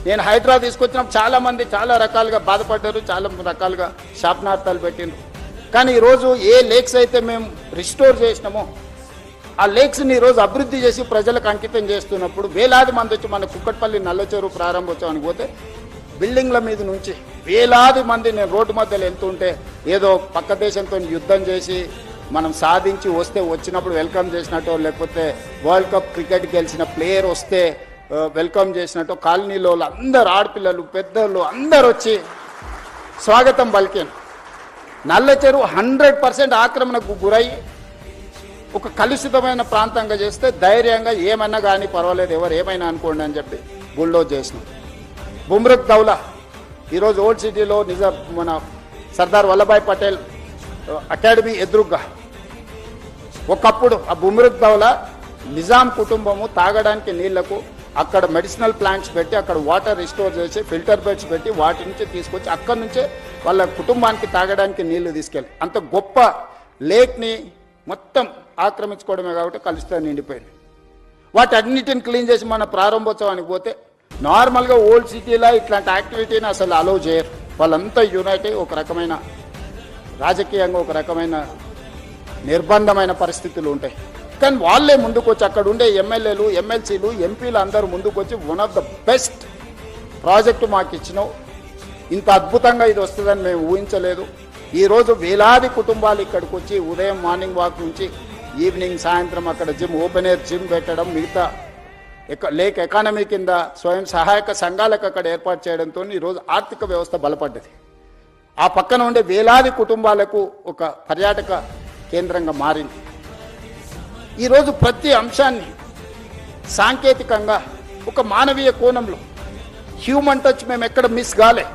నేను హైదరాబాద్ తీసుకొచ్చినప్పుడు చాలామంది చాలా రకాలుగా బాధపడ్డారు, చాలా రకాలుగా శాపనార్థాలు పెట్టిండ్రు. కానీ ఈరోజు ఏ లేక్స్ అయితే మేము రిస్టోర్ చేసినామో ఆ లేక్స్ని ఈరోజు అభివృద్ధి చేసి ప్రజలకు అంకితం చేస్తున్నప్పుడు వేలాది మంది వచ్చి మన కుక్కట్పల్లి నల్లచెరువు ప్రారంభోత్సవానికి పోతే బిల్డింగ్ల మీద నుంచి వేలాది మంది నేను రోడ్డు మధ్యలో వెళ్తుంటే ఏదో పక్క దేశంతో యుద్ధం చేసి మనం సాధించి వస్తే వచ్చినప్పుడు వెల్కమ్ చేసినట్టు, లేకపోతే వరల్డ్ కప్ క్రికెట్ గెలిచిన ప్లేయర్ వస్తే వెల్కమ్ చేసినట్టు కాలనీలో అందరు ఆడపిల్లలు పెద్దలు అందరు వచ్చి స్వాగతం పలికాను. నల్లచెరువు 100% ఆక్రమణకు గురై ఒక కలుషితమైన ప్రాంతంగా చేస్తే ధైర్యంగా ఏమన్నా కానీ పర్వాలేదు, ఎవరు ఏమైనా అనుకోండి అని చెప్పి బుల్డోజ్ చేసినాం. బుమ్రక్ దౌలా ఈరోజు ఓల్డ్ సిటీలో మన సర్దార్ వల్లభాయ్ పటేల్ అకాడమీ ఎదురుగ్గా ఒకప్పుడు ఆ బుమ్రక్ దౌలా నిజాం కుటుంబము తాగడానికి నీళ్లకు అక్కడ మెడిసినల్ ప్లాంట్స్ పెట్టి అక్కడ వాటర్ రిస్టోర్ చేసి ఫిల్టర్ బెడ్స్ పెట్టి వాటి నుంచి తీసుకొచ్చి అక్కడి నుంచే వాళ్ళ కుటుంబానికి తాగడానికి నీళ్లు తీసుకెళ్ళి అంత గొప్ప లేక్ని మొత్తం ఆక్రమించుకోవడమే కాబట్టి కలుషితం నిండిపోయింది. వాటి అన్నిటిని క్లీన్ చేసి మన ప్రారంభోత్సవానికి పోతే నార్మల్గా ఓల్డ్ సిటీలో ఇట్లాంటి యాక్టివిటీని అసలు అలౌ చేయరు. వాళ్ళంతా యునైట్ అయ్యి ఒక రకమైన రాజకీయంగా ఒక రకమైన నిర్బంధమైన పరిస్థితులు ఉంటాయి. కానీ వాళ్ళే ముందుకొచ్చి అక్కడ ఉండే ఎమ్మెల్యేలు ఎమ్మెల్సీలు ఎంపీలు అందరూ ముందుకొచ్చి one of the best project మాకు ఇచ్చినావు, ఇంత అద్భుతంగా ఇది వస్తుందని మేము ఊహించలేదు. ఈరోజు వేలాది కుటుంబాలు ఇక్కడికి వచ్చి ఉదయం మార్నింగ్ వాక్ నుంచి ఈవినింగ్ సాయంత్రం అక్కడ జిమ్ ఓపెన్ ఎయిర్ జిమ్ పెట్టడం, మిగతా లేక్ ఎకానమీ కింద స్వయం సహాయక సంఘాలకు అక్కడ ఏర్పాటు చేయడంతో ఈరోజు ఆర్థిక వ్యవస్థ బలపడ్డది. ఆ పక్కన ఉండే వేలాది కుటుంబాలకు ఒక పర్యాటక కేంద్రంగా మారింది. ఈరోజు ప్రతి అంశాన్ని సాంకేతికంగా ఒక మానవీయ కోణంలో హ్యూమన్ టచ్ మేము ఎక్కడ మిస్ కాలే.